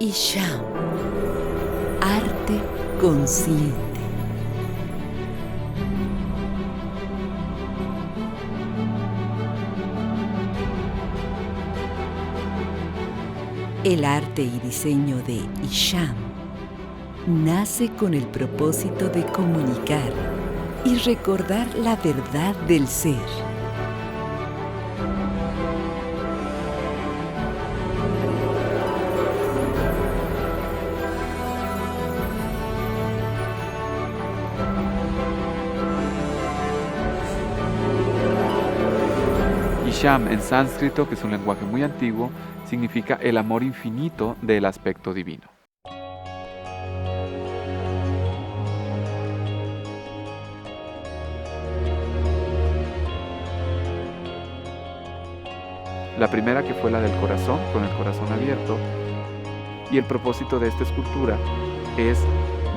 Isham, arte consciente. El arte y diseño de Isham nace con el propósito de comunicar y recordar la verdad del ser. Isham en sánscrito, que es un lenguaje muy antiguo, significa el amor infinito del aspecto divino. La primera, que fue la del corazón, con el corazón abierto, y el propósito de esta escultura es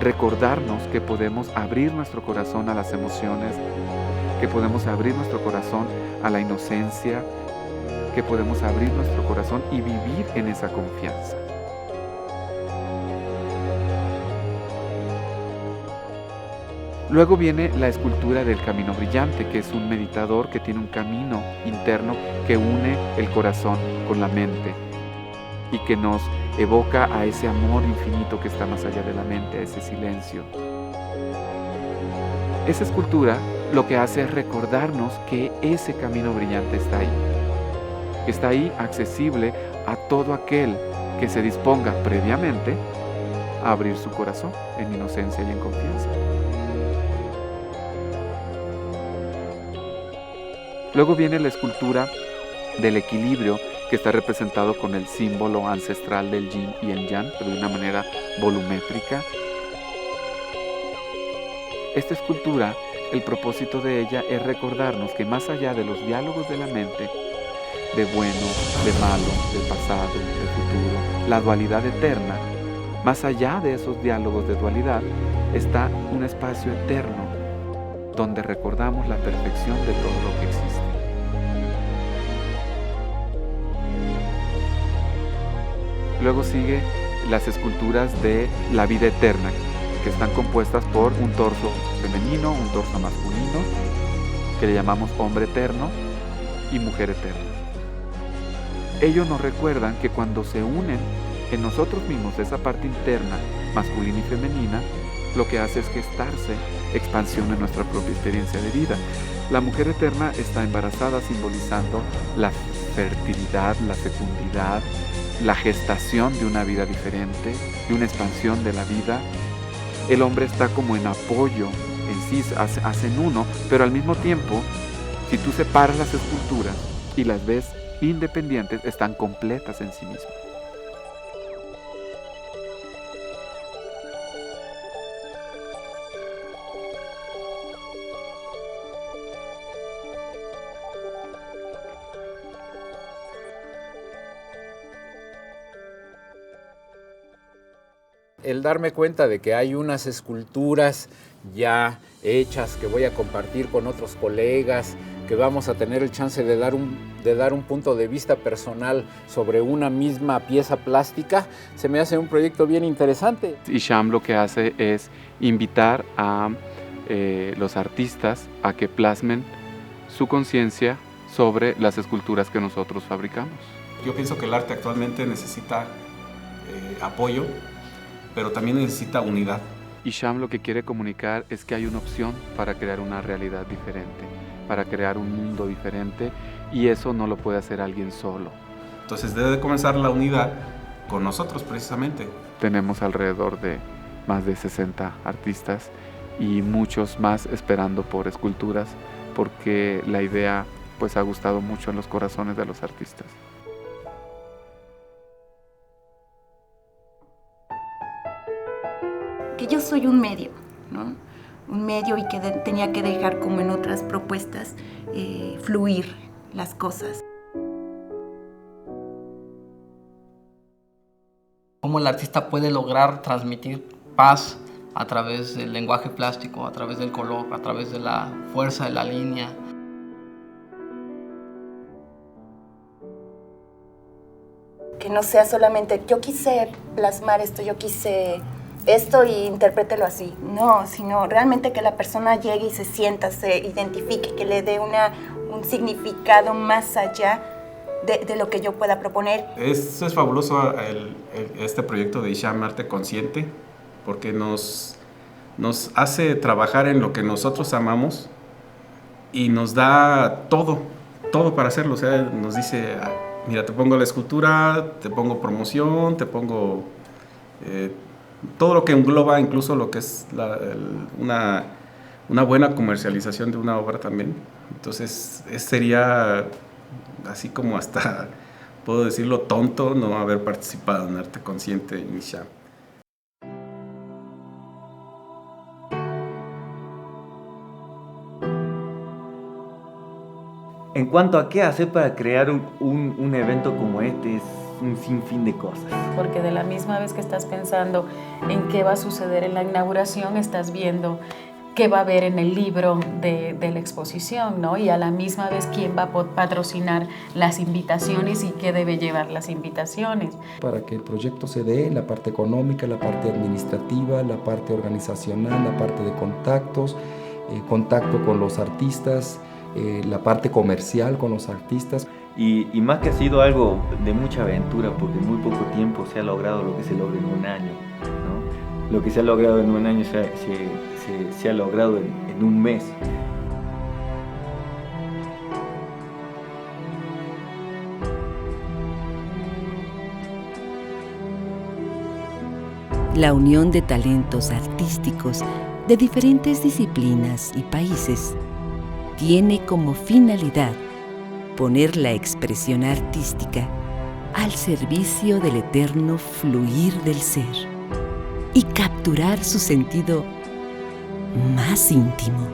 recordarnos que podemos abrir nuestro corazón a las emociones, que podemos abrir nuestro corazón a la inocencia, que podemos abrir nuestro corazón y vivir en esa confianza. Luego viene la escultura del camino brillante, que es un meditador que tiene un camino interno que une el corazón con la mente y que nos evoca a ese amor infinito que está más allá de la mente, a ese silencio. Esa escultura lo que hace es recordarnos que ese camino brillante está ahí. Está ahí accesible a todo aquel que se disponga previamente a abrir su corazón en inocencia y en confianza. Luego viene la escultura del equilibrio, que está representado con el símbolo ancestral del yin y el yang, pero de una manera volumétrica. Esta escultura, el propósito de ella es recordarnos que más allá de los diálogos de la mente, de bueno, de malo, del pasado, del futuro, la dualidad eterna, más allá de esos diálogos de dualidad está un espacio eterno donde recordamos la perfección de todo lo que existe. Luego sigue las esculturas de la vida eterna, que están compuestas por un torso femenino, un torso masculino, que le llamamos hombre eterno y mujer eterna. Ellos nos recuerdan que cuando se unen en nosotros mismos esa parte interna, masculina y femenina, lo que hace es gestarse expansión en nuestra propia experiencia de vida. La mujer eterna está embarazada, simbolizando la fertilidad, la fecundidad, la gestación de una vida diferente, de una expansión de la vida. El hombre está como en apoyo, en sí hacen uno, pero al mismo tiempo, si tú separas las esculturas y las ves independientes, están completas en sí mismas. El darme cuenta de que hay unas esculturas ya hechas que voy a compartir con otros colegas, que vamos a tener el chance de dar un punto de vista personal sobre una misma pieza plástica, se me hace un proyecto bien interesante. Isham lo que hace es invitar a los artistas a que plasmen su conciencia sobre las esculturas que nosotros fabricamos. Yo pienso que el arte actualmente necesita apoyo, pero también necesita unidad. Isham lo que quiere comunicar es que hay una opción para crear una realidad diferente, para crear un mundo diferente, y eso no lo puede hacer alguien solo. Entonces debe de comenzar la unidad con nosotros precisamente. Tenemos alrededor de más de 60 artistas y muchos más esperando por esculturas, porque la idea pues ha gustado mucho en los corazones de los artistas. Que yo soy un medio, ¿no? Un medio y que tenía que dejar, como en otras propuestas, fluir las cosas. Cómo el artista puede lograr transmitir paz a través del lenguaje plástico, a través del color, a través de la fuerza de la línea. que no sea solamente yo quise plasmar esto, yo quise esto y interprételo así. No, sino realmente que la persona llegue y se sienta, se identifique, que le dé un significado más allá de lo que yo pueda proponer. Esto es fabuloso, este proyecto de Isham Arte Consciente, porque nos hace trabajar en lo que nosotros amamos y nos da todo para hacerlo. O sea, nos dice, mira, te pongo la escultura, te pongo promoción, te pongo todo lo que engloba, incluso lo que es una buena comercialización de una obra también. Entonces, sería así como hasta, puedo decirlo, tonto no haber participado en Arte Consciente en Isham. En cuanto a qué hacer para crear un evento como este, es un sinfín de cosas. Porque de la misma vez que estás pensando en qué va a suceder en la inauguración, estás viendo qué va a haber en el libro de la exposición, ¿no? Y a la misma vez quién va a patrocinar las invitaciones y qué debe llevar las invitaciones. Para que el proyecto se dé, la parte económica, la parte administrativa, la parte organizacional, la parte de contactos, contacto con los artistas, la parte comercial con los artistas. Y más que ha sido algo de mucha aventura, porque en muy poco tiempo se ha logrado lo que se logra en un año, ¿no? Lo que se ha logrado en un año se ha logrado en un mes. La unión de talentos artísticos de diferentes disciplinas y países tiene como finalidad poner la expresión artística al servicio del eterno fluir del ser y capturar su sentido más íntimo.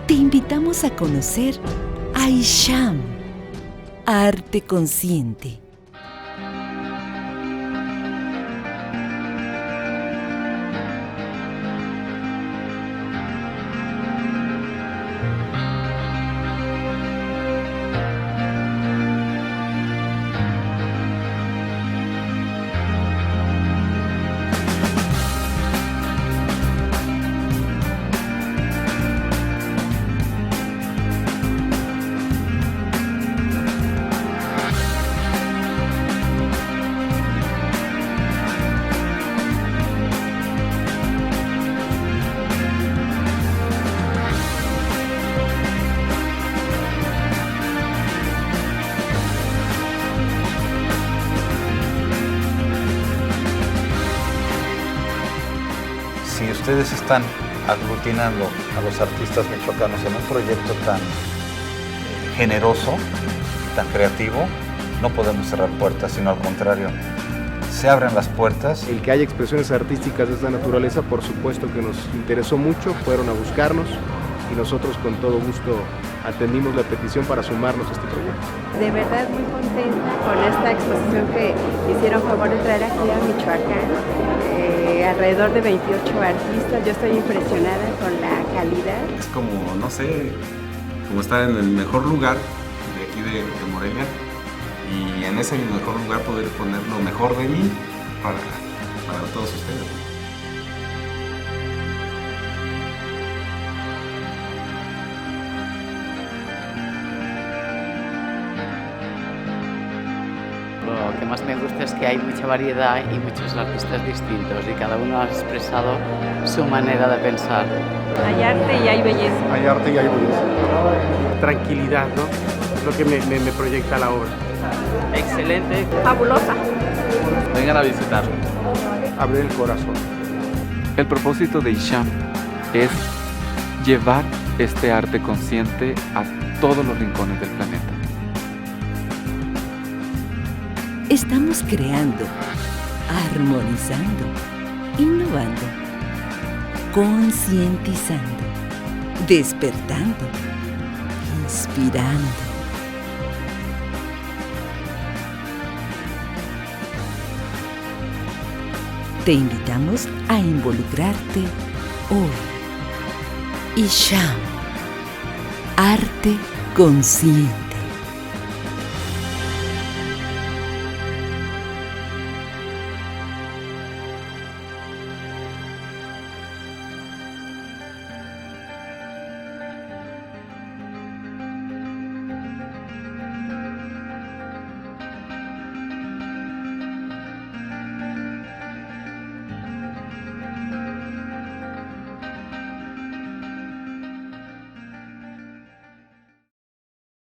Te invitamos a conocer a Isham, Arte Consciente. Si ustedes están aglutinando a los artistas michoacanos en un proyecto tan generoso, tan creativo, no podemos cerrar puertas, sino al contrario, se abren las puertas. El que haya expresiones artísticas de esta naturaleza, por supuesto que nos interesó mucho, fueron a buscarnos y nosotros con todo gusto atendimos la petición para sumarnos a este proyecto. De verdad muy contenta con esta exposición que hicieron favor de traer aquí a Michoacán. Alrededor de 28 artistas, yo estoy impresionada con la calidad. Es como, no sé, como estar en el mejor lugar de aquí de Morelia y en ese mejor lugar poder poner lo mejor de mí para todos ustedes. Lo que más me gusta es que hay mucha variedad y muchos artistas distintos y cada uno ha expresado su manera de pensar. Hay arte y hay belleza. Hay arte y hay belleza. Tranquilidad, ¿no? Es lo que me proyecta la obra. Excelente. Fabulosa. Vengan a visitarlo. Abrir el corazón. El propósito de Isham es llevar este arte consciente a todos los rincones del planeta. Estamos creando, armonizando, innovando, concientizando, despertando, inspirando. Te invitamos a involucrarte hoy. Isham, Arte Consciente.